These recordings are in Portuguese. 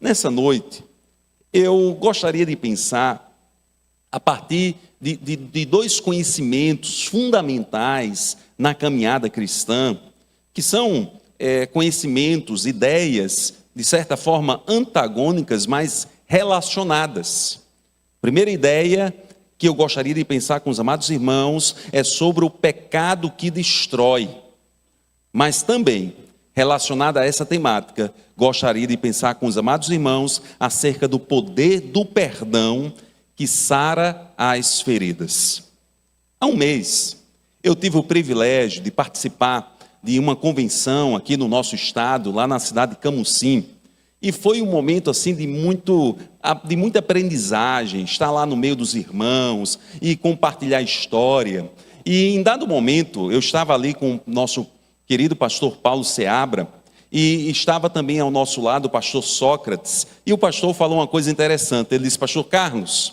Nessa noite, eu gostaria de pensar a partir de dois conhecimentos fundamentais na caminhada cristã, que são conhecimentos, ideias, de certa forma antagônicas, mas relacionadas. Primeira ideia que eu gostaria de pensar com os amados irmãos é sobre o pecado que destrói, mas também, relacionada a essa temática, gostaria de pensar com os amados irmãos acerca do poder do perdão que sara as feridas. Há um mês, eu tive o privilégio de participar de uma convenção aqui no nosso estado, lá na cidade de Camusim, e foi um momento assim de muita aprendizagem, estar lá no meio dos irmãos e compartilhar história. E em dado momento, eu estava ali com o nosso querido pastor Paulo Seabra, e estava também ao nosso lado o pastor Sócrates, e o pastor falou uma coisa interessante. Ele disse: pastor Carlos,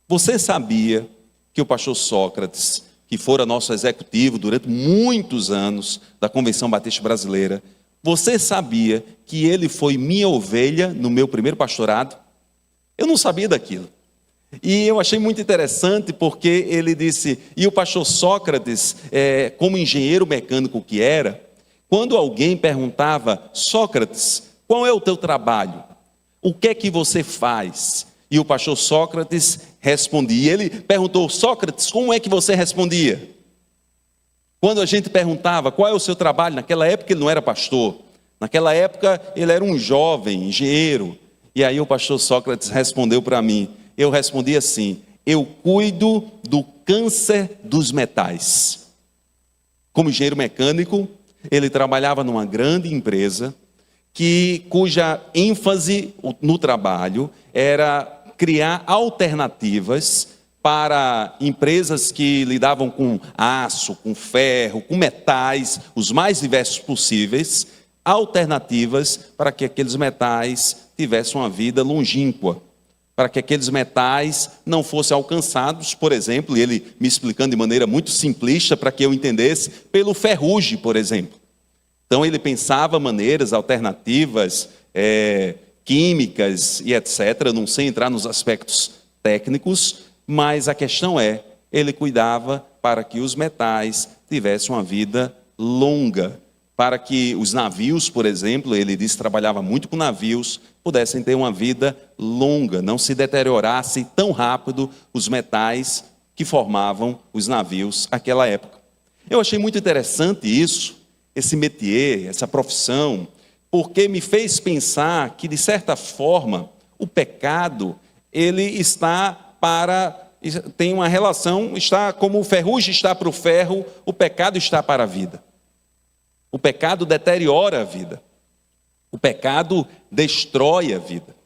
você sabia que o pastor Sócrates, que fora nosso executivo durante muitos anos da Convenção Batista Brasileira, você sabia que ele foi minha ovelha no meu primeiro pastorado? Eu não sabia daquilo. E eu achei muito interessante porque ele disse, e o pastor Sócrates, como engenheiro mecânico que era, quando alguém perguntava: Sócrates, qual é o teu trabalho? O que é que você faz? E o pastor Sócrates respondia. E ele perguntou: Sócrates, como é que você respondia? Quando a gente perguntava qual é o seu trabalho, naquela época ele não era pastor, naquela época ele era um jovem engenheiro. E aí o pastor Sócrates respondeu para mim, eu respondi assim: eu cuido do câncer dos metais. Como engenheiro mecânico, ele trabalhava numa grande empresa, cuja ênfase no trabalho era criar alternativas para empresas que lidavam com aço, com ferro, com metais, os mais diversos possíveis, alternativas para que aqueles metais tivessem uma vida longínqua, para que aqueles metais não fossem alcançados, por exemplo, e ele me explicando de maneira muito simplista para que eu entendesse, pelo ferrugem, por exemplo. Então ele pensava maneiras alternativas, químicas e etc. Não sei entrar nos aspectos técnicos, mas a questão ele cuidava para que os metais tivessem uma vida longa, para que os navios, por exemplo, ele disse que trabalhava muito com navios, pudessem ter uma vida longa, não se deteriorasse tão rápido os metais que formavam os navios naquela época. Eu achei muito interessante isso, esse métier, essa profissão, porque me fez pensar que, de certa forma, o pecado, ele tem uma relação, está como o ferrugem está para o ferro, o pecado está para a vida. O pecado deteriora a vida. O pecado destrói a vida.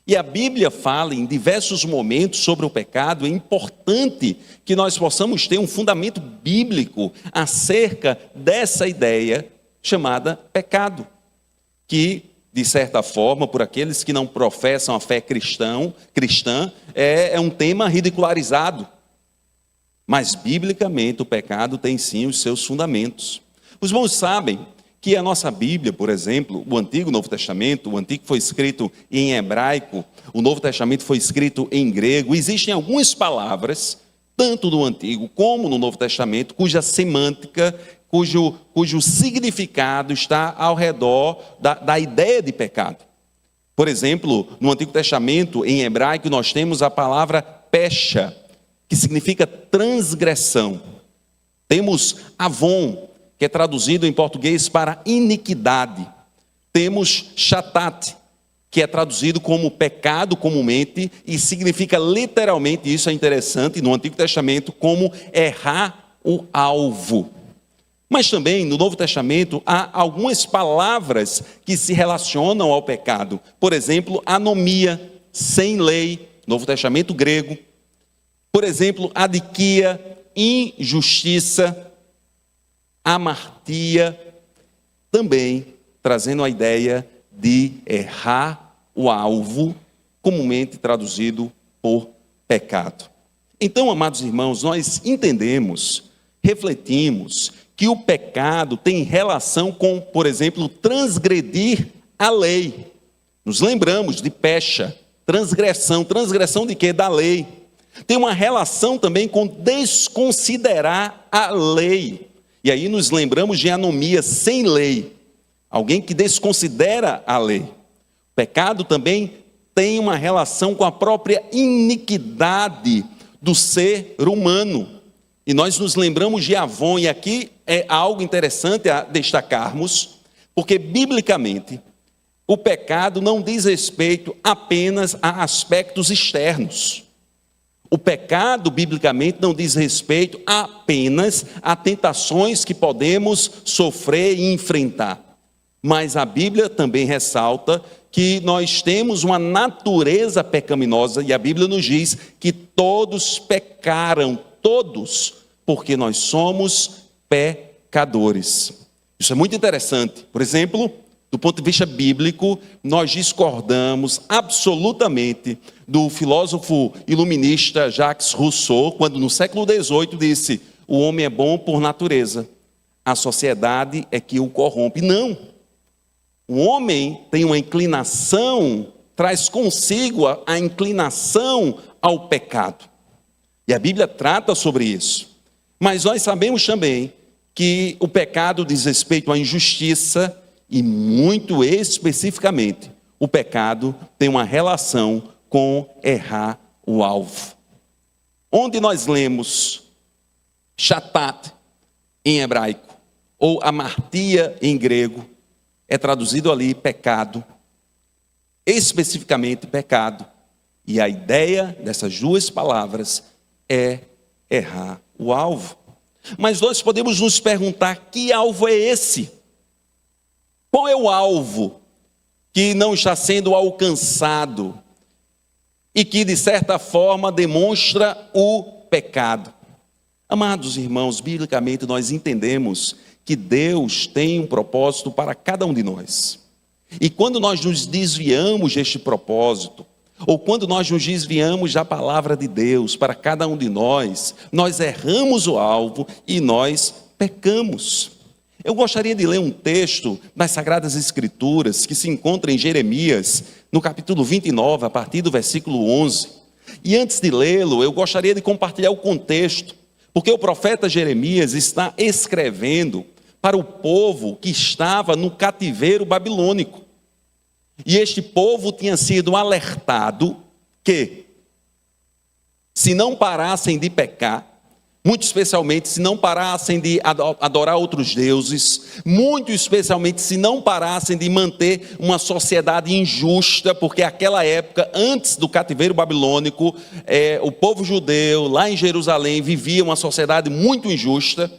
E a Bíblia fala em diversos momentos sobre o pecado. É importante que nós possamos ter um fundamento bíblico acerca dessa ideia chamada pecado, que, de certa forma, por aqueles que não professam a fé cristã, é um tema ridicularizado. Mas, biblicamente, o pecado tem sim os seus fundamentos. Os irmãos sabem que a nossa Bíblia, por exemplo, o Antigo e o Novo Testamento, o Antigo foi escrito em hebraico, o Novo Testamento foi escrito em grego. Existem algumas palavras, tanto no Antigo como no Novo Testamento, cuja semântica, cujo significado está ao redor da ideia de pecado. Por exemplo, no Antigo Testamento, em hebraico, nós temos a palavra pecha, que significa transgressão. Temos avon, que é traduzido em português para iniquidade. Temos shatat, que é traduzido como pecado comumente, e significa literalmente, isso é interessante, no Antigo Testamento, como errar o alvo. Mas também no Novo Testamento há algumas palavras que se relacionam ao pecado. Por exemplo, anomia, sem lei, Novo Testamento grego. Por exemplo, adiquia, injustiça, amartia, também trazendo a ideia de errar o alvo, comumente traduzido por pecado. Então, amados irmãos, nós entendemos, refletimos, que o pecado tem relação com, por exemplo, transgredir a lei. Nos lembramos de pecha, transgressão. Transgressão de quê? Da lei. Tem uma relação também com desconsiderar a lei. E aí nos lembramos de anomia, sem lei. Alguém que desconsidera a lei. O pecado também tem uma relação com a própria iniquidade do ser humano. E nós nos lembramos de Avon, e aqui é algo interessante a destacarmos, porque biblicamente o pecado não diz respeito apenas a aspectos externos. O pecado, biblicamente, não diz respeito apenas a tentações que podemos sofrer e enfrentar. Mas a Bíblia também ressalta que nós temos uma natureza pecaminosa, e a Bíblia nos diz que todos pecaram, todos, porque nós somos pecadores. Isso é muito interessante. Por exemplo, do ponto de vista bíblico, nós discordamos absolutamente do filósofo iluminista Jacques Rousseau, quando no século XVIII disse: o homem é bom por natureza, a sociedade é que o corrompe. Não. O homem tem uma inclinação, traz consigo a inclinação ao pecado. E a Bíblia trata sobre isso. Mas nós sabemos também que o pecado diz respeito à injustiça e, muito especificamente, o pecado tem uma relação com errar o alvo. Onde nós lemos shatat em hebraico ou amartia em grego, é traduzido ali pecado, especificamente pecado. E a ideia dessas duas palavras é errar o alvo. Mas nós podemos nos perguntar: que alvo é esse? Qual é o alvo que não está sendo alcançado e que, de certa forma, demonstra o pecado? Amados irmãos, biblicamente nós entendemos que Deus tem um propósito para cada um de nós. E quando nós nos desviamos deste propósito, ou quando nós nos desviamos da palavra de Deus para cada um de nós, nós erramos o alvo e nós pecamos. Eu gostaria de ler um texto das Sagradas Escrituras que se encontra em Jeremias, no capítulo 29, a partir do versículo 11. E antes de lê-lo, eu gostaria de compartilhar o contexto, porque o profeta Jeremias está escrevendo para o povo que estava no cativeiro babilônico. E este povo tinha sido alertado que, se não parassem de pecar, muito especialmente se não parassem de adorar outros deuses, muito especialmente se não parassem de manter uma sociedade injusta, porque aquela época, antes do cativeiro babilônico, o povo judeu lá em Jerusalém vivia uma sociedade muito injusta,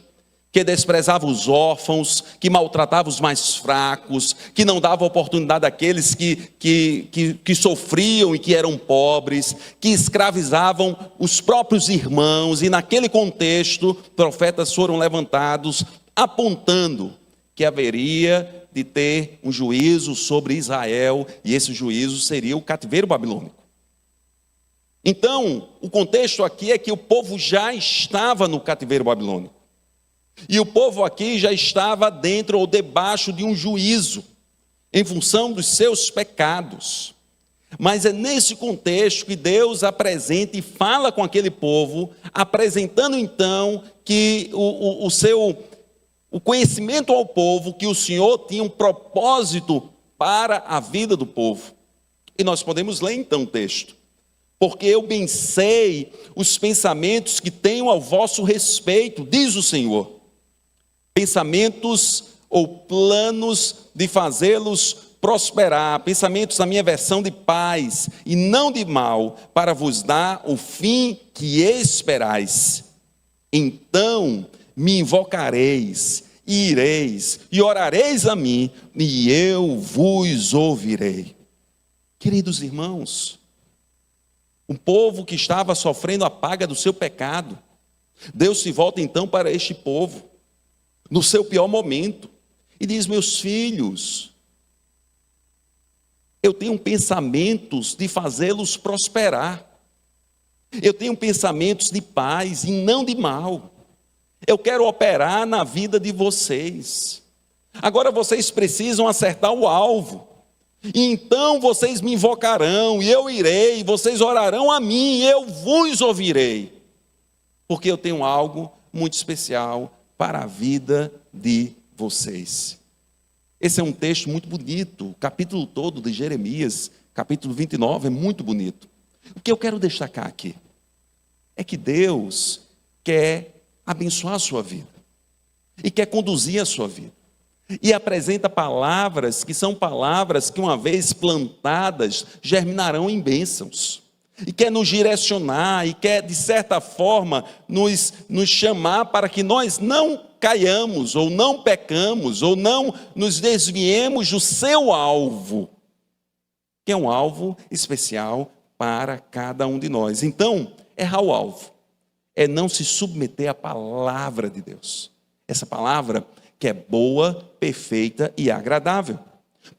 que desprezava os órfãos, que maltratava os mais fracos, que não dava oportunidade àqueles que sofriam e que eram pobres, que escravizavam os próprios irmãos. E naquele contexto, profetas foram levantados apontando que haveria de ter um juízo sobre Israel, e esse juízo seria o cativeiro babilônico. Então, o contexto aqui é que o povo já estava no cativeiro babilônico. E o povo aqui já estava dentro ou debaixo de um juízo, em função dos seus pecados. Mas é nesse contexto que Deus apresenta e fala com aquele povo, apresentando então que o conhecimento ao povo, que o Senhor tinha um propósito para a vida do povo. E nós podemos ler então o texto. Porque eu bem sei os pensamentos que tenho ao vosso respeito, diz o Senhor. Pensamentos ou planos de fazê-los prosperar, pensamentos na minha versão de paz e não de mal, para vos dar o fim que esperais. Então me invocareis, e ireis, e orareis a mim, e eu vos ouvirei. Queridos irmãos, um povo que estava sofrendo a paga do seu pecado, Deus se volta então para este povo, no seu pior momento, e diz: meus filhos, eu tenho pensamentos de fazê-los prosperar, eu tenho pensamentos de paz e não de mal, eu quero operar na vida de vocês. Agora vocês precisam acertar o alvo. E então vocês me invocarão, e eu irei, vocês orarão a mim, e eu vos ouvirei. Porque eu tenho algo muito especial para a vida de vocês. Esse é um texto muito bonito, o capítulo todo de Jeremias, capítulo 29, é muito bonito. O que eu quero destacar aqui é que Deus quer abençoar a sua vida e quer conduzir a sua vida. E apresenta palavras que são palavras que, uma vez plantadas, germinarão em bênçãos. E quer nos direcionar, e quer, de certa forma, nos chamar para que nós não caiamos, ou não pecamos, ou não nos desviemos do seu alvo, que é um alvo especial para cada um de nós. Então, errar o alvo é não se submeter à palavra de Deus. Essa palavra que é boa, perfeita e agradável.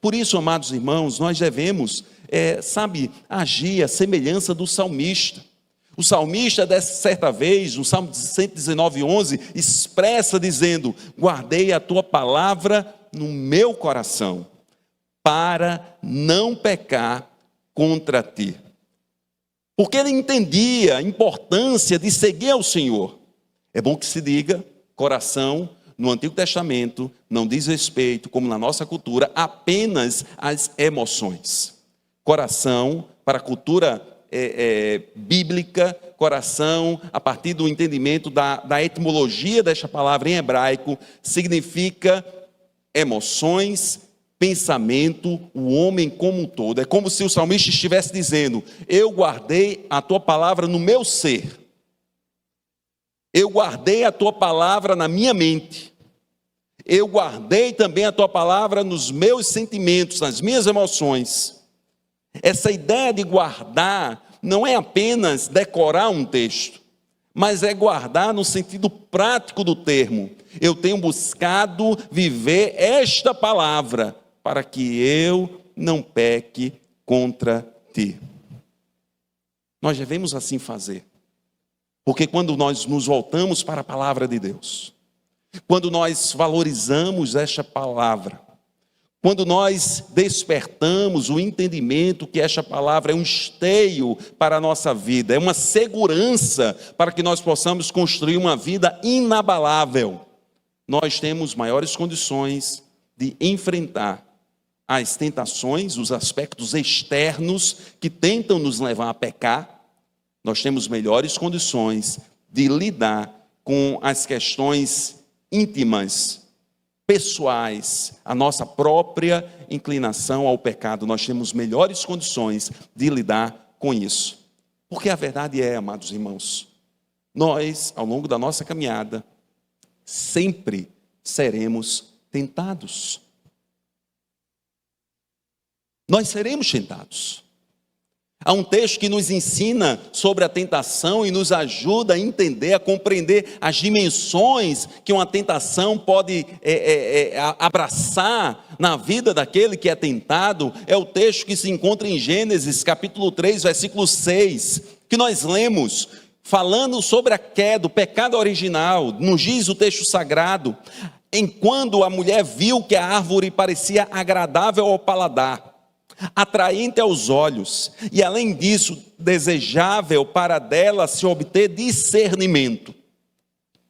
Por isso, amados irmãos, nós devemos, agir à semelhança do salmista. O salmista, dessa certa vez, no Salmo 119:11, expressa dizendo: guardei a tua palavra no meu coração, para não pecar contra ti. Porque ele entendia a importância de seguir ao Senhor. É bom que se diga, coração, no Antigo Testamento, não diz respeito, como na nossa cultura, apenas às emoções. Coração, para a cultura bíblica, coração, a partir do entendimento da etimologia desta palavra em hebraico, significa emoções, pensamento, o homem como um todo. É como se o salmista estivesse dizendo: eu guardei a tua palavra no meu ser, eu guardei a tua palavra na minha mente, eu guardei também a tua palavra nos meus sentimentos, nas minhas emoções. Essa ideia de guardar não é apenas decorar um texto, mas é guardar no sentido prático do termo. Eu tenho buscado viver esta palavra para que eu não peque contra ti. Nós devemos assim fazer, porque quando nós nos voltamos para a palavra de Deus, quando nós valorizamos esta palavra, quando nós despertamos o entendimento que esta palavra é um esteio para a nossa vida, é uma segurança para que nós possamos construir uma vida inabalável, nós temos maiores condições de enfrentar as tentações, os aspectos externos que tentam nos levar a pecar. Nós temos melhores condições de lidar com as questões íntimas, pessoais, a nossa própria inclinação ao pecado. Nós temos melhores condições de lidar com isso. Porque a verdade é, amados irmãos, nós, ao longo da nossa caminhada, sempre seremos tentados. Nós seremos tentados. Há um texto que nos ensina sobre a tentação e nos ajuda a entender, a compreender as dimensões que uma tentação pode abraçar na vida daquele que é tentado. É o texto que se encontra em Gênesis, capítulo 3, versículo 6, que nós lemos, falando sobre a queda, o pecado original. Nos diz o texto sagrado: enquanto a mulher viu que a árvore parecia agradável ao paladar, atraente aos olhos, e além disso, desejável para dela se obter discernimento,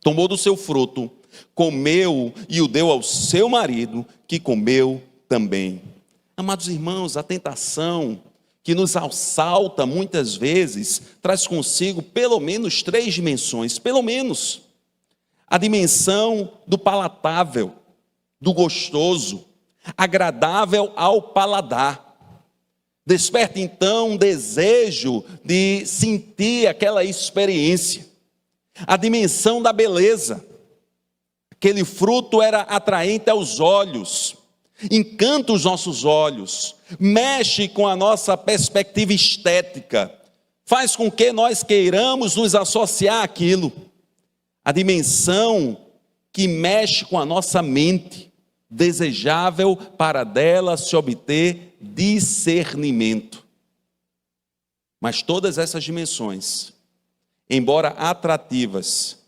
tomou do seu fruto, comeu e o deu ao seu marido, que comeu também. Amados irmãos, a tentação que nos assalta muitas vezes, traz consigo pelo menos 3 dimensões, pelo menos. A dimensão do palatável, do gostoso, agradável ao paladar. Desperta então um desejo de sentir aquela experiência. A dimensão da beleza. Aquele fruto era atraente aos olhos, encanta os nossos olhos, mexe com a nossa perspectiva estética, faz com que nós queiramos nos associar àquilo. A dimensão que mexe com a nossa mente, desejável para dela se obter discernimento. Mas todas essas dimensões, embora atrativas,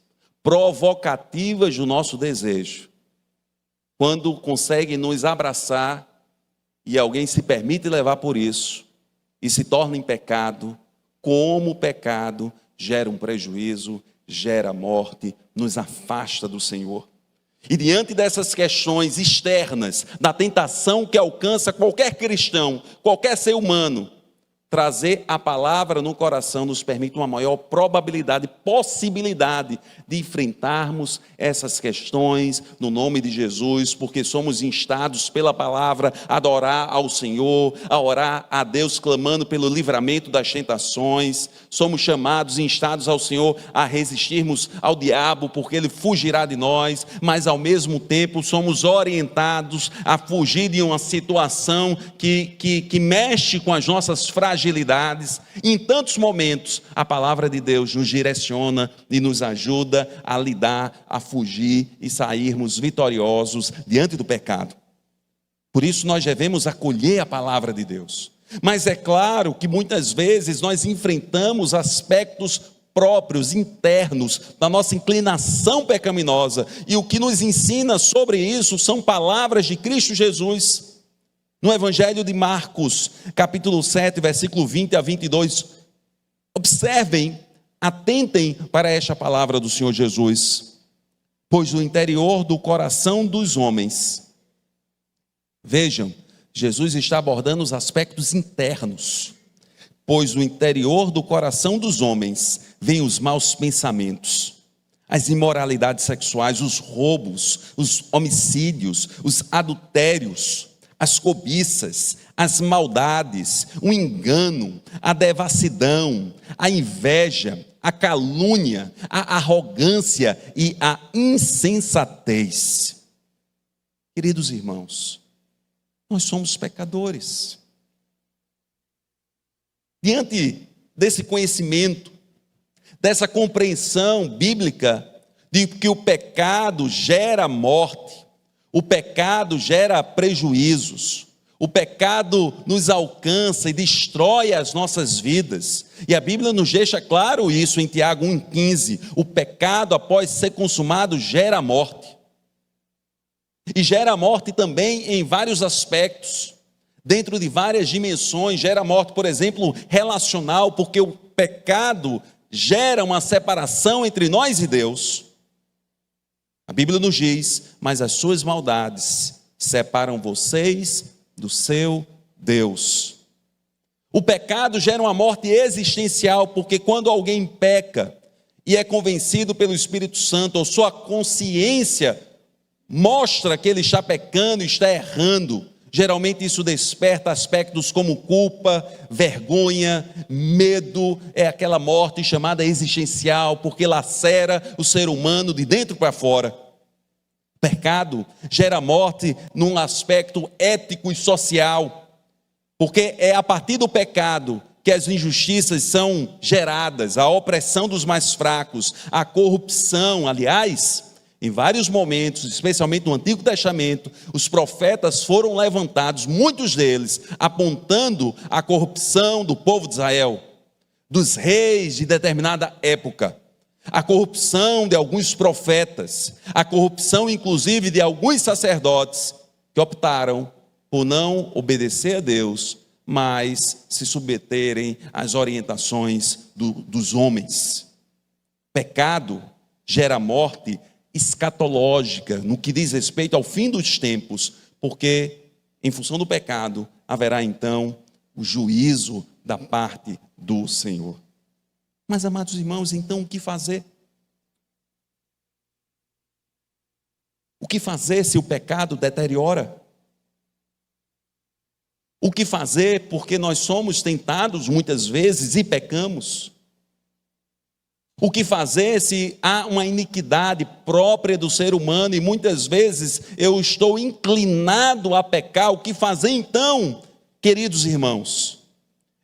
provocativas do nosso desejo, quando conseguem nos abraçar, e alguém se permite levar por isso, e se torna em pecado, como o pecado gera um prejuízo, gera morte, nos afasta do Senhor. E diante dessas questões externas, da tentação que alcança qualquer cristão, qualquer ser humano, trazer a palavra no coração nos permite uma maior probabilidade, possibilidade de enfrentarmos essas questões no nome de Jesus, porque somos instados pela palavra a adorar ao Senhor, a orar a Deus clamando pelo livramento das tentações. Somos chamados e instados ao Senhor a resistirmos ao diabo, porque ele fugirá de nós, mas ao mesmo tempo somos orientados a fugir de uma situação que mexe com as nossas fragilidades. Em tantos momentos, a palavra de Deus nos direciona e nos ajuda a lidar, a fugir e sairmos vitoriosos diante do pecado. Por isso nós devemos acolher a palavra de Deus. Mas é claro que muitas vezes nós enfrentamos aspectos próprios, internos, da nossa inclinação pecaminosa. E o que nos ensina sobre isso são palavras de Cristo Jesus. No Evangelho de Marcos, capítulo 7, versículo 20 a 22, observem, atentem para esta palavra do Senhor Jesus. Pois o interior do coração dos homens, vejam, Jesus está abordando os aspectos internos. Pois do interior do coração dos homens vêm os maus pensamentos, as imoralidades sexuais, os roubos, os homicídios, os adultérios, as cobiças, as maldades, o engano, a devassidão, a inveja, a calúnia, a arrogância e a insensatez. Queridos irmãos, nós somos pecadores. Diante desse conhecimento, dessa compreensão bíblica de que o pecado gera morte, o pecado gera prejuízos, o pecado nos alcança e destrói as nossas vidas. E a Bíblia nos deixa claro isso em Tiago 1,15. O pecado, após ser consumado, gera morte. E gera morte também em vários aspectos, dentro de várias dimensões. Gera morte, por exemplo, relacional, porque o pecado gera uma separação entre nós e Deus. A Bíblia nos diz: mas as suas maldades separam vocês do seu Deus. O pecado gera uma morte existencial, porque quando alguém peca e é convencido pelo Espírito Santo, ou sua consciência mostra que ele está pecando, está errando, geralmente isso desperta aspectos como culpa, vergonha, medo. É aquela morte chamada existencial, porque lacera o ser humano de dentro para fora. Pecado gera morte num aspecto ético e social, porque é a partir do pecado que as injustiças são geradas, a opressão dos mais fracos, a corrupção. Aliás, em vários momentos, especialmente no Antigo Testamento, os profetas foram levantados, muitos deles apontando a corrupção do povo de Israel, dos reis de determinada época, a corrupção de alguns profetas, a corrupção inclusive de alguns sacerdotes que optaram por não obedecer a Deus, mas se submeterem às orientações dos homens. Pecado gera morte escatológica no que diz respeito ao fim dos tempos, porque em função do pecado haverá então o juízo da parte do Senhor. Mas, amados irmãos, então o que fazer? O que fazer se o pecado deteriora? O que fazer porque nós somos tentados muitas vezes e pecamos? O que fazer se há uma iniquidade própria do ser humano e muitas vezes eu estou inclinado a pecar? O que fazer então, queridos irmãos?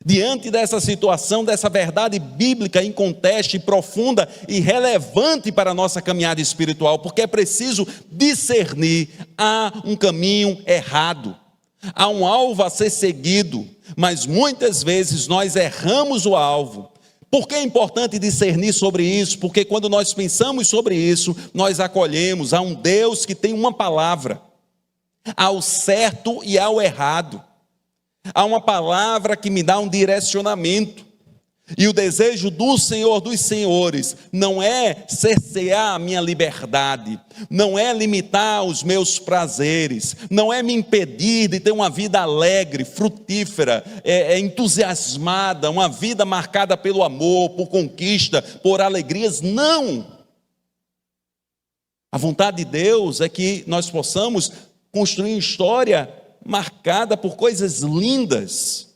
Diante dessa situação, dessa verdade bíblica em contexto profunda e relevante para a nossa caminhada espiritual, porque é preciso discernir. Há um caminho errado, há um alvo a ser seguido, mas muitas vezes nós erramos o alvo. Por que é importante discernir sobre isso? Porque quando nós pensamos sobre isso, nós acolhemos a um Deus que tem uma palavra, ao certo e ao errado. Há uma palavra que me dá um direcionamento. E o desejo do Senhor dos Senhores não é cercear a minha liberdade, não é limitar os meus prazeres, não é me impedir de ter uma vida alegre, frutífera, entusiasmada, uma vida marcada pelo amor, por conquista, por alegrias. Não! A vontade de Deus é que nós possamos construir uma história marcada por coisas lindas,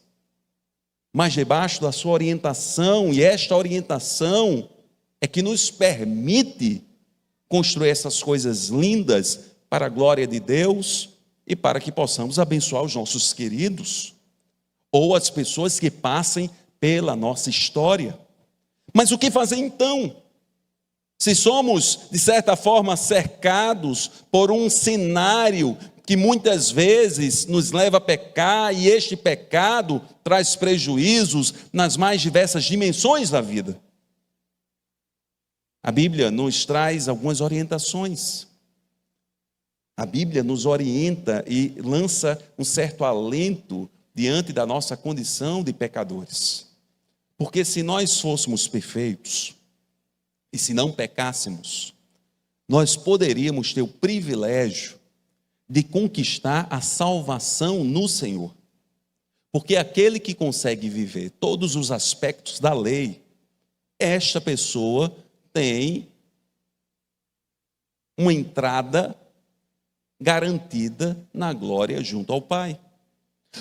mas debaixo da sua orientação, e esta orientação é que nos permite construir essas coisas lindas para a glória de Deus e para que possamos abençoar os nossos queridos ou as pessoas que passem pela nossa história. Mas o que fazer então? Se somos, de certa forma, cercados por um cenário que muitas vezes nos leva a pecar, e este pecado traz prejuízos nas mais diversas dimensões da vida. A Bíblia nos traz algumas orientações. A Bíblia nos orienta e lança um certo alento diante da nossa condição de pecadores. Porque se nós fôssemos perfeitos, e se não pecássemos, nós poderíamos ter o privilégio de conquistar a salvação no Senhor. Porque aquele que consegue viver todos os aspectos da lei, esta pessoa tem uma entrada garantida na glória junto ao Pai.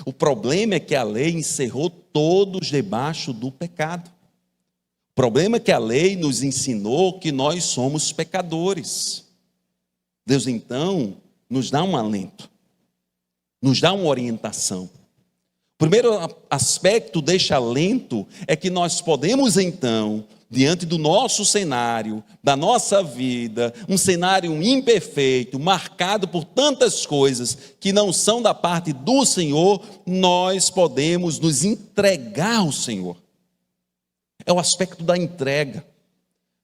O problema é que a lei encerrou todos debaixo do pecado. O problema é que a lei nos ensinou que nós somos pecadores. Deus então nos dá um alento, nos dá uma orientação. O primeiro aspecto deste alento é que nós podemos então, diante do nosso cenário, da nossa vida, um cenário imperfeito, marcado por tantas coisas que não são da parte do Senhor, nós podemos nos entregar ao Senhor. É o aspecto da entrega,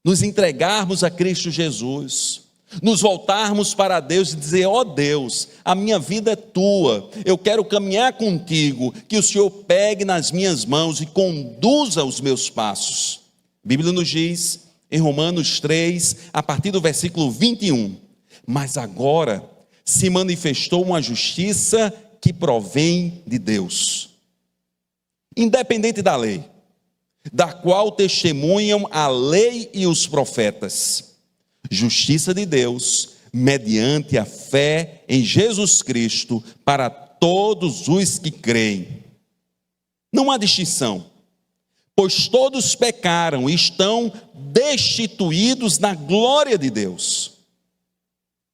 nos entregarmos a Cristo Jesus, nos voltarmos para Deus e dizer: ó Deus, a minha vida é tua, eu quero caminhar contigo, que o Senhor pegue nas minhas mãos e conduza os meus passos. A Bíblia nos diz, em Romanos 3, a partir do versículo 21, mas agora se manifestou uma justiça que provém de Deus, independente da lei, da qual testemunham a lei e os profetas, justiça de Deus, mediante a fé em Jesus Cristo, para todos os que creem. Não há distinção, pois todos pecaram e estão destituídos da glória de Deus,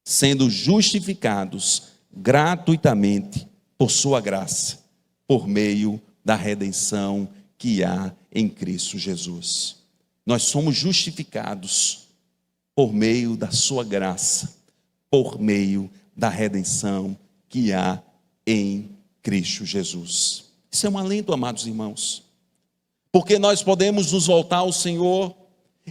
sendo justificados gratuitamente por sua graça, por meio da redenção que há em Cristo Jesus. Nós somos justificados por meio da sua graça, por meio da redenção que há em Cristo Jesus. Isso é um alento, amados irmãos, porque nós podemos nos voltar ao Senhor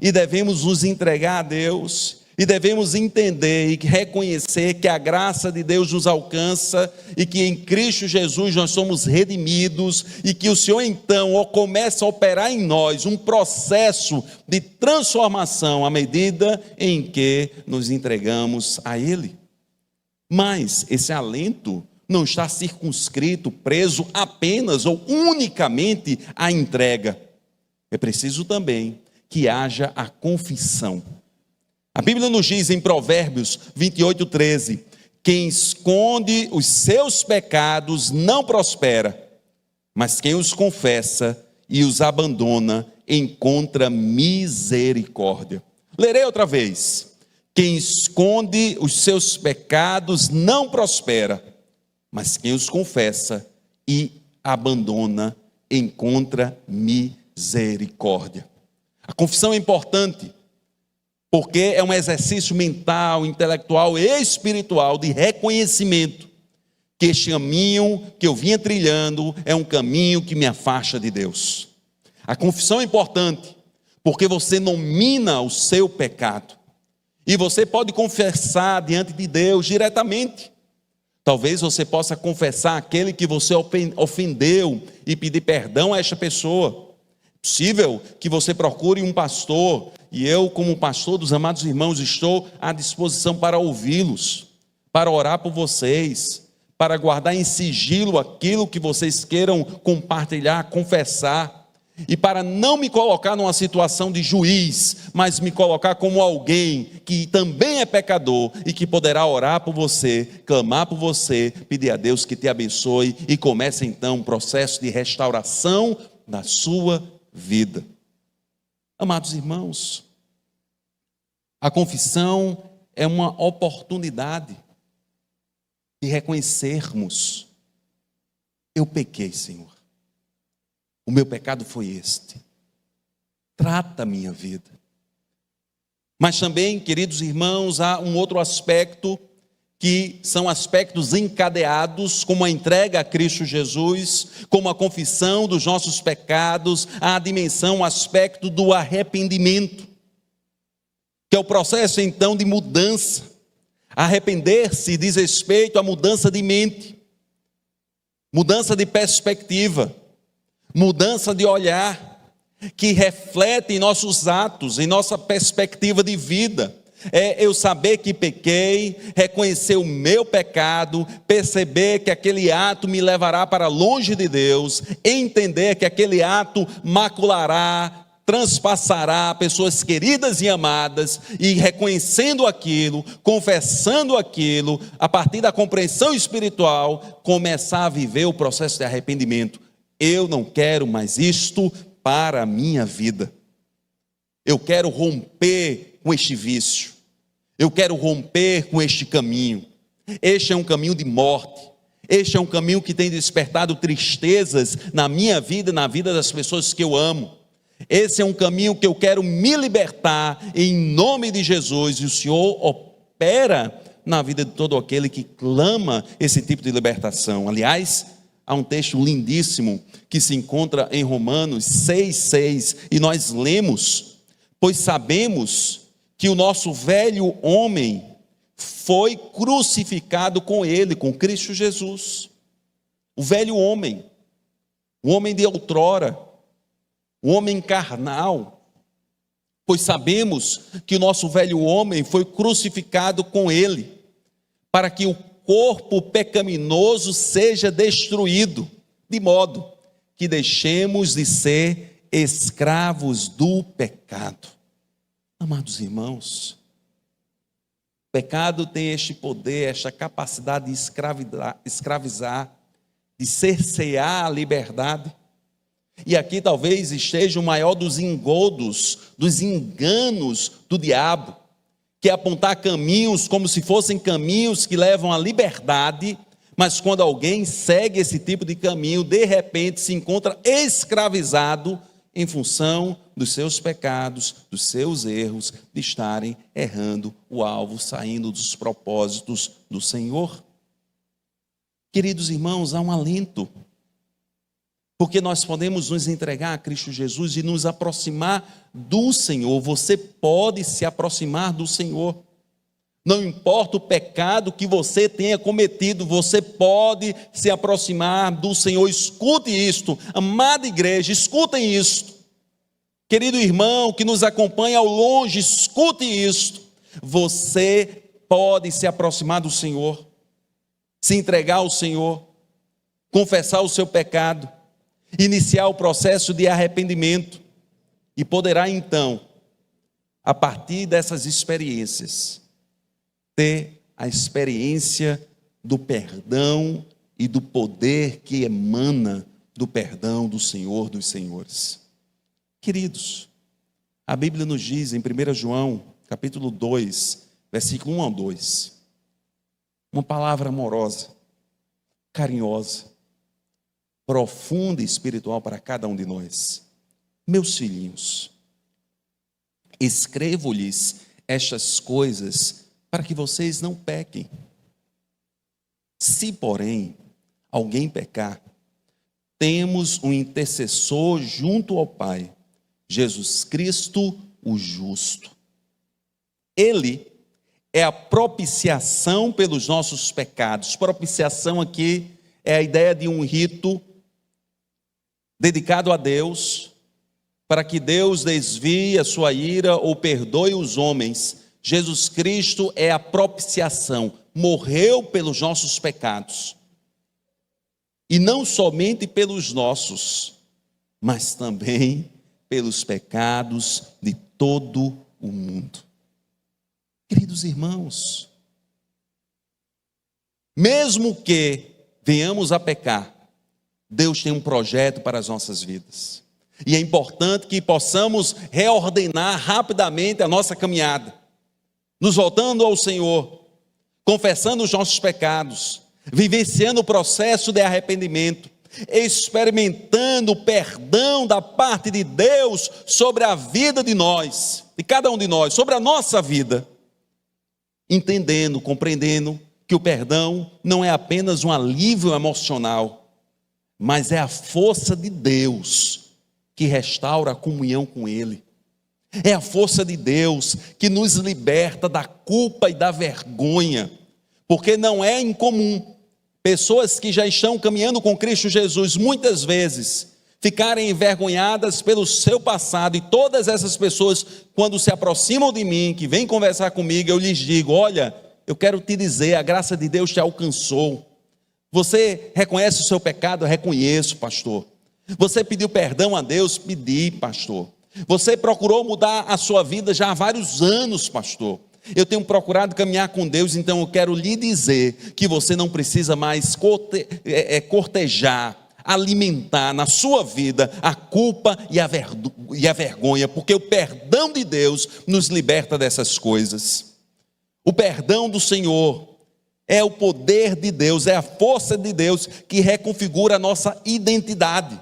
e devemos nos entregar a Deus, e devemos entender e reconhecer que a graça de Deus nos alcança e que em Cristo Jesus nós somos redimidos, e que o Senhor então começa a operar em nós um processo de transformação à medida em que nos entregamos a Ele. Mas esse alento não está circunscrito, preso apenas ou unicamente à entrega. É preciso também que haja a confissão. A Bíblia nos diz em Provérbios 28:13, quem esconde os seus pecados não prospera, mas quem os confessa e os abandona encontra misericórdia. Lerei outra vez. Quem esconde os seus pecados não prospera, mas quem os confessa e abandona encontra misericórdia. A confissão é importante, porque é um exercício mental, intelectual e espiritual de reconhecimento que este caminho que eu vinha trilhando é um caminho que me afasta de Deus. A confissão é importante, porque você nomina o seu pecado, e você pode confessar diante de Deus diretamente. Talvez você possa confessar aquele que você ofendeu e pedir perdão a esta pessoa. É possível que você procure um pastor, e eu, como pastor dos amados irmãos, estou à disposição para ouvi-los, para orar por vocês, para guardar em sigilo aquilo que vocês queiram compartilhar, confessar, e para não me colocar numa situação de juiz, mas me colocar como alguém que também é pecador e que poderá orar por você, clamar por você, pedir a Deus que te abençoe e comece então um processo de restauração da sua vida. Amados irmãos, a confissão é uma oportunidade de reconhecermos: eu pequei, Senhor. O meu pecado foi este. Trata a minha vida. Mas também, queridos irmãos, há um outro aspecto, que são aspectos encadeados, como a entrega a Cristo Jesus, como a confissão dos nossos pecados, a dimensão, o aspecto do arrependimento, que é o processo então de mudança. Arrepender-se diz respeito à mudança de mente, mudança de perspectiva, mudança de olhar, que reflete em nossos atos, em nossa perspectiva de vida. É eu saber que pequei, reconhecer o meu pecado, perceber que aquele ato me levará para longe de Deus, entender que aquele ato maculará, transpassará pessoas queridas e amadas, e reconhecendo aquilo, confessando aquilo, a partir da compreensão espiritual, começar a viver o processo de arrependimento. Eu não quero mais isto para a minha vida. Eu quero romper com este vício. Eu quero romper com este caminho. Este é um caminho de morte. Este é um caminho que tem despertado tristezas na minha vida e na vida das pessoas que eu amo. Esse é um caminho que eu quero me libertar em nome de Jesus. E o Senhor opera na vida de todo aquele que clama esse tipo de libertação. Aliás, há um texto lindíssimo que se encontra em Romanos 6,6, e nós lemos: pois sabemos que o nosso velho homem foi crucificado com ele, com Cristo Jesus. O velho homem, o homem de outrora, o homem carnal. Pois sabemos que o nosso velho homem foi crucificado com ele, para que o corpo pecaminoso seja destruído, de modo que deixemos de ser escravos do pecado. Amados irmãos, o pecado tem este poder, esta capacidade de escravizar, de cercear a liberdade. E aqui talvez esteja o maior dos engodos, dos enganos do diabo, que é apontar caminhos como se fossem caminhos que levam à liberdade, mas quando alguém segue esse tipo de caminho, de repente se encontra escravizado em função dos seus pecados, dos seus erros, de estarem errando o alvo, saindo dos propósitos do Senhor. Queridos irmãos, há um alento, porque nós podemos nos entregar a Cristo Jesus e nos aproximar do Senhor. Você pode se aproximar do Senhor. Não importa o pecado que você tenha cometido, você pode se aproximar do Senhor. Escute isto, amada igreja, escutem isto. Querido irmão que nos acompanha ao longe, escute isto. Você pode se aproximar do Senhor, se entregar ao Senhor, confessar o seu pecado, iniciar o processo de arrependimento, e poderá então, a partir dessas experiências, ter a experiência do perdão e do poder que emana do perdão do Senhor dos Senhores. Queridos, a Bíblia nos diz em 1 João, capítulo 2, versículo 1 ao 2, uma palavra amorosa, carinhosa, profunda e espiritual para cada um de nós. Meus filhinhos, escrevo-lhes estas coisas para que vocês não pequem. Se, porém, alguém pecar, temos um intercessor junto ao Pai, Jesus Cristo, o justo. Ele é a propiciação pelos nossos pecados. Propiciação aqui é a ideia de um rito dedicado a Deus, para que Deus desvie a sua ira ou perdoe os homens. Jesus Cristo é a propiciação, morreu pelos nossos pecados. E não somente pelos nossos, mas também pelos pecados de todo o mundo. Queridos irmãos, mesmo que venhamos a pecar, Deus tem um projeto para as nossas vidas. E é importante que possamos reordenar rapidamente a nossa caminhada, nos voltando ao Senhor, confessando os nossos pecados, vivenciando o processo de arrependimento, experimentando o perdão da parte de Deus sobre a vida de nós, de cada um de nós, sobre a nossa vida, entendendo, compreendendo que o perdão não é apenas um alívio emocional, mas é a força de Deus que restaura a comunhão com Ele. É a força de Deus que nos liberta da culpa e da vergonha, porque não é incomum pessoas que já estão caminhando com Cristo Jesus, muitas vezes, ficarem envergonhadas pelo seu passado, e todas essas pessoas, quando se aproximam de mim, que vêm conversar comigo, eu lhes digo: olha, eu quero te dizer, a graça de Deus te alcançou. Você reconhece o seu pecado? Eu reconheço, pastor. Você pediu perdão a Deus? Pedi, pastor. Você procurou mudar a sua vida já há vários anos, pastor. Eu tenho procurado caminhar com Deus, então eu quero lhe dizer que você não precisa mais cortejar, alimentar na sua vida a culpa e a vergonha, porque o perdão de Deus nos liberta dessas coisas. O perdão do Senhor é o poder de Deus, é a força de Deus que reconfigura a nossa identidade.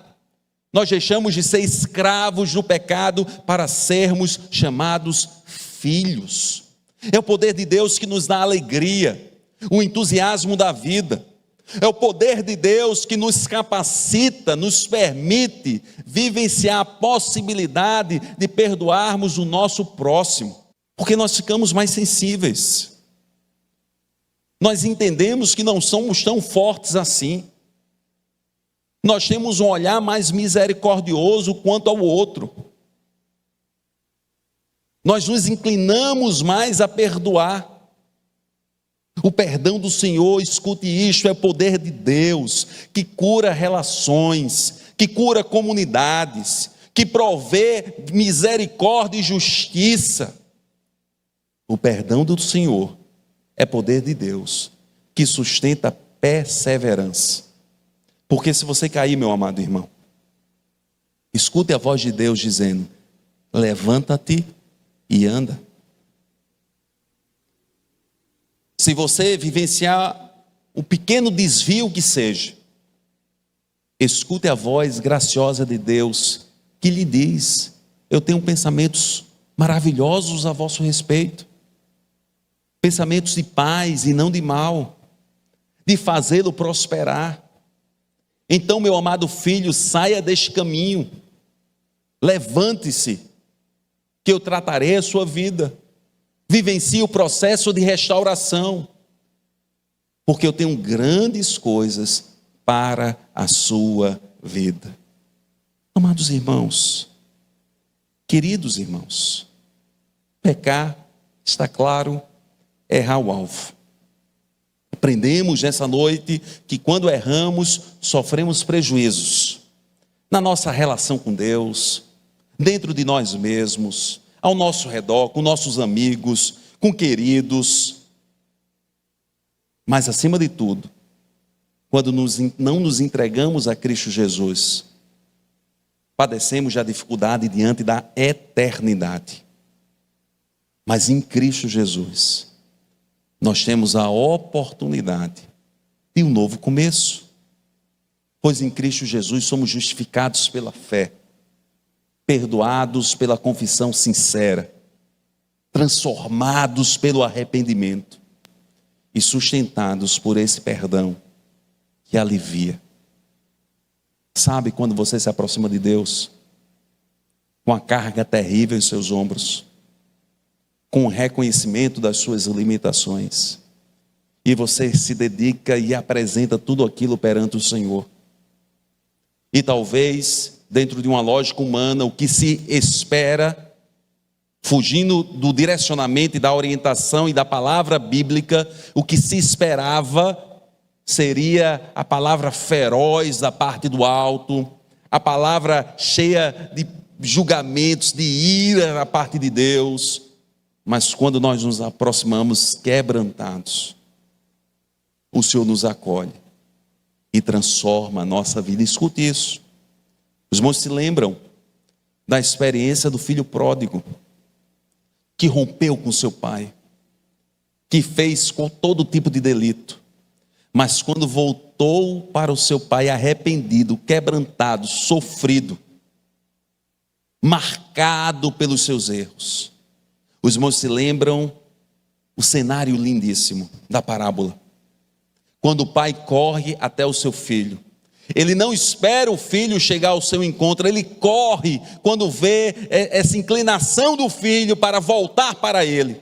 Nós deixamos de ser escravos do pecado para sermos chamados filhos. É o poder de Deus que nos dá alegria, o entusiasmo da vida. É o poder de Deus que nos capacita, nos permite vivenciar a possibilidade de perdoarmos o nosso próximo, porque nós ficamos mais sensíveis. Nós entendemos que não somos tão fortes assim. Nós temos um olhar mais misericordioso quanto ao outro. Nós nos inclinamos mais a perdoar. O perdão do Senhor, escute isto, é o poder de Deus, que cura relações, que cura comunidades, que provê misericórdia e justiça. O perdão do Senhor é poder de Deus, que sustenta a perseverança. Porque se você cair, meu amado irmão, escute a voz de Deus dizendo: levanta-te e anda. Se você vivenciar um pequeno desvio que seja, escute a voz graciosa de Deus que lhe diz: eu tenho pensamentos maravilhosos a vosso respeito, pensamentos de paz e não de mal, de fazê-lo prosperar. Então, meu amado filho, saia deste caminho, levante-se, que eu tratarei a sua vida, vivencie o processo de restauração, porque eu tenho grandes coisas para a sua vida. Amados irmãos, queridos irmãos, pecar, está claro, é errar o alvo. Aprendemos nessa noite que quando erramos, sofremos prejuízos na nossa relação com Deus, dentro de nós mesmos, ao nosso redor, com nossos amigos, com queridos. Mas acima de tudo, quando não nos entregamos a Cristo Jesus, padecemos da dificuldade diante da eternidade. Mas em Cristo Jesus, nós temos a oportunidade de um novo começo, pois em Cristo Jesus somos justificados pela fé, perdoados pela confissão sincera, transformados pelo arrependimento e sustentados por esse perdão que alivia. Sabe quando você se aproxima de Deus com a carga terrível em seus ombros? com o reconhecimento das suas limitações. E você se dedica e apresenta tudo aquilo perante o Senhor. E talvez, dentro de uma lógica humana, o que se espera, fugindo do direcionamento e da orientação e da palavra bíblica, o que se esperava seria a palavra feroz da parte do alto, a palavra cheia de julgamentos, de ira da parte de Deus. Mas quando nós nos aproximamos quebrantados, o Senhor nos acolhe e transforma a nossa vida. Escute isso. Os irmãos se lembram da experiência do filho pródigo, que rompeu com seu pai, que fez com todo tipo de delito, mas quando voltou para o seu pai arrependido, quebrantado, sofrido, marcado pelos seus erros. Os irmãos se lembram o cenário lindíssimo da parábola. Quando o pai corre até o seu filho, ele não espera o filho chegar ao seu encontro, ele corre quando vê essa inclinação do filho para voltar para ele.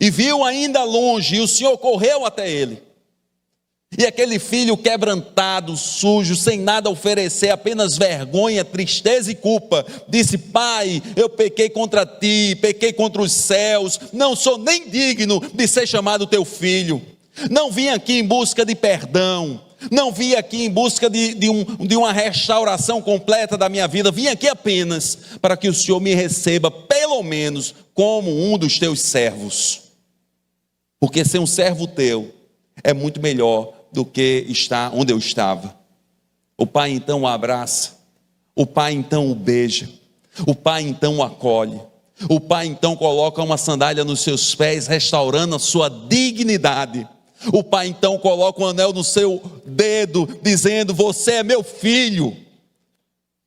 E viu ainda longe, e o Senhor correu até ele. E aquele filho quebrantado, sujo, sem nada a oferecer, apenas vergonha, tristeza e culpa, disse: pai, eu pequei contra ti, pequei contra os céus, não sou nem digno de ser chamado teu filho. Não vim aqui em busca de perdão, não vim aqui em busca de uma restauração completa da minha vida, vim aqui apenas para que o Senhor me receba, pelo menos, como um dos teus servos. Porque ser um servo teu é muito melhor do que estar onde eu estava. O pai então o abraça, o pai então o beija, o pai então o acolhe, o pai então coloca uma sandália nos seus pés, restaurando a sua dignidade. O pai então coloca um anel no seu dedo, dizendo: você é meu filho.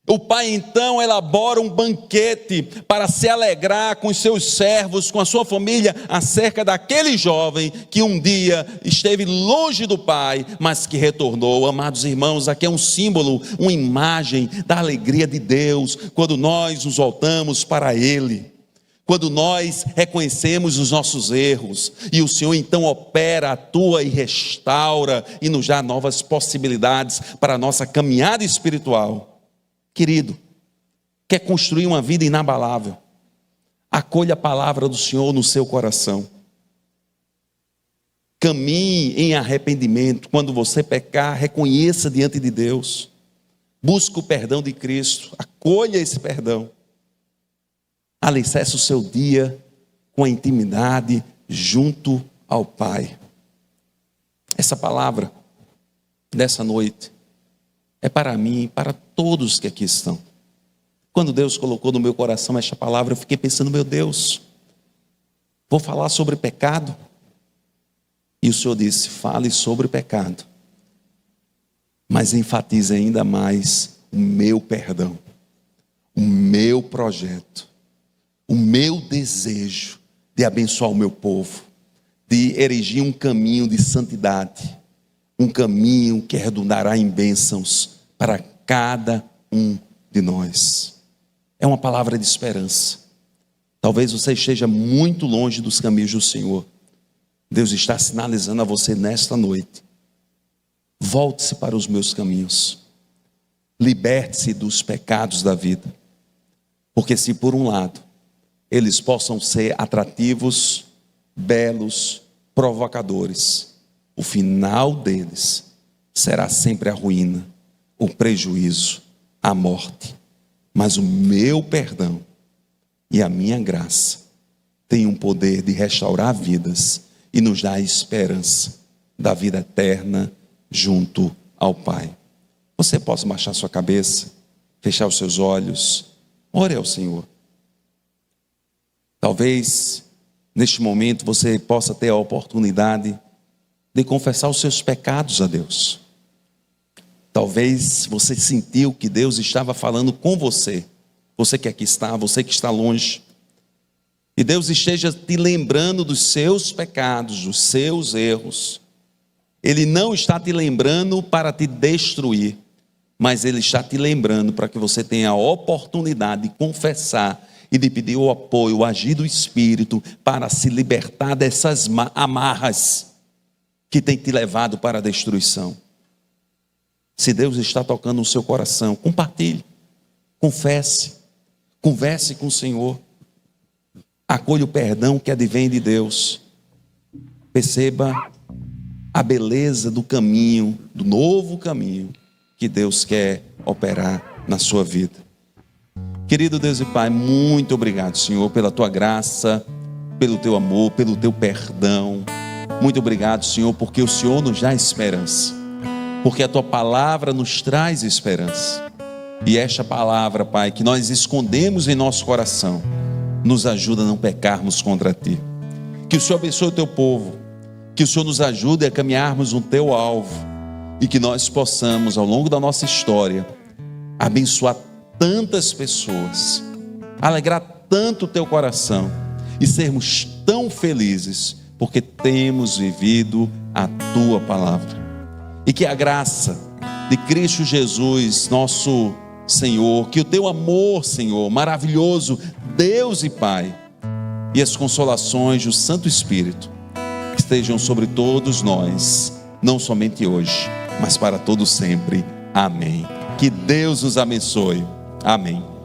O pai então elabora um banquete para se alegrar com os seus servos, com a sua família, acerca daquele jovem que um dia esteve longe do pai, mas que retornou. Amados irmãos, aqui é um símbolo, uma imagem da alegria de Deus, quando nós nos voltamos para Ele. Quando nós reconhecemos os nossos erros, e o Senhor então opera, atua e restaura, e nos dá novas possibilidades para a nossa caminhada espiritual. Querido, quer construir uma vida inabalável? Acolha a palavra do Senhor no seu coração. Caminhe em arrependimento. Quando você pecar, reconheça diante de Deus. Busque o perdão de Cristo, acolha esse perdão. Alicerce o seu dia com a intimidade junto ao Pai. Essa palavra dessa noite é para mim e para todos que aqui estão. Quando Deus colocou no meu coração esta palavra, eu fiquei pensando: meu Deus, vou falar sobre pecado? E o Senhor disse: fale sobre pecado, mas enfatize ainda mais o meu perdão, o meu projeto, o meu desejo de abençoar o meu povo, de erigir um caminho de santidade, um caminho que redundará em bênçãos para cada um de nós. É uma palavra de esperança. Talvez você esteja muito longe dos caminhos do Senhor. Deus está sinalizando a você nesta noite: volte-se para os meus caminhos, liberte-se dos pecados da vida, porque se por um lado eles possam ser atrativos, belos, provocadores, o final deles será sempre a ruína, o prejuízo, a morte. Mas o meu perdão e a minha graça têm um poder de restaurar vidas e nos dar a esperança da vida eterna junto ao Pai. Você pode baixar sua cabeça, fechar os seus olhos, ore ao Senhor. Talvez neste momento você possa ter a oportunidade de confessar os seus pecados a Deus. Talvez você sentiu que Deus estava falando com você, você que aqui está, você que está longe, e Deus esteja te lembrando dos seus pecados, dos seus erros. Ele não está te lembrando para te destruir, mas Ele está te lembrando para que você tenha a oportunidade de confessar e de pedir o apoio, o agir do Espírito para se libertar dessas amarras que tem te levado para a destruição. Se Deus está tocando no seu coração, compartilhe, confesse, converse com o Senhor, acolha o perdão que advém de Deus, perceba a beleza do caminho, do novo caminho que Deus quer operar na sua vida. Querido Deus e Pai, muito obrigado, Senhor, pela tua graça, pelo teu amor, pelo teu perdão. Muito obrigado, Senhor, porque o Senhor nos dá esperança, porque a tua palavra nos traz esperança. E esta palavra, Pai, que nós escondemos em nosso coração, nos ajuda a não pecarmos contra ti. Que o Senhor abençoe o teu povo, que o Senhor nos ajude a caminharmos no teu alvo, e que nós possamos, ao longo da nossa história, abençoar tantas pessoas, alegrar tanto o teu coração e sermos tão felizes porque temos vivido a tua palavra. E que a graça de Cristo Jesus, nosso Senhor, que o teu amor, Senhor, maravilhoso, Deus e Pai, e as consolações do Santo Espírito estejam sobre todos nós, não somente hoje, mas para todo sempre. Amém. Que Deus nos abençoe. Amém.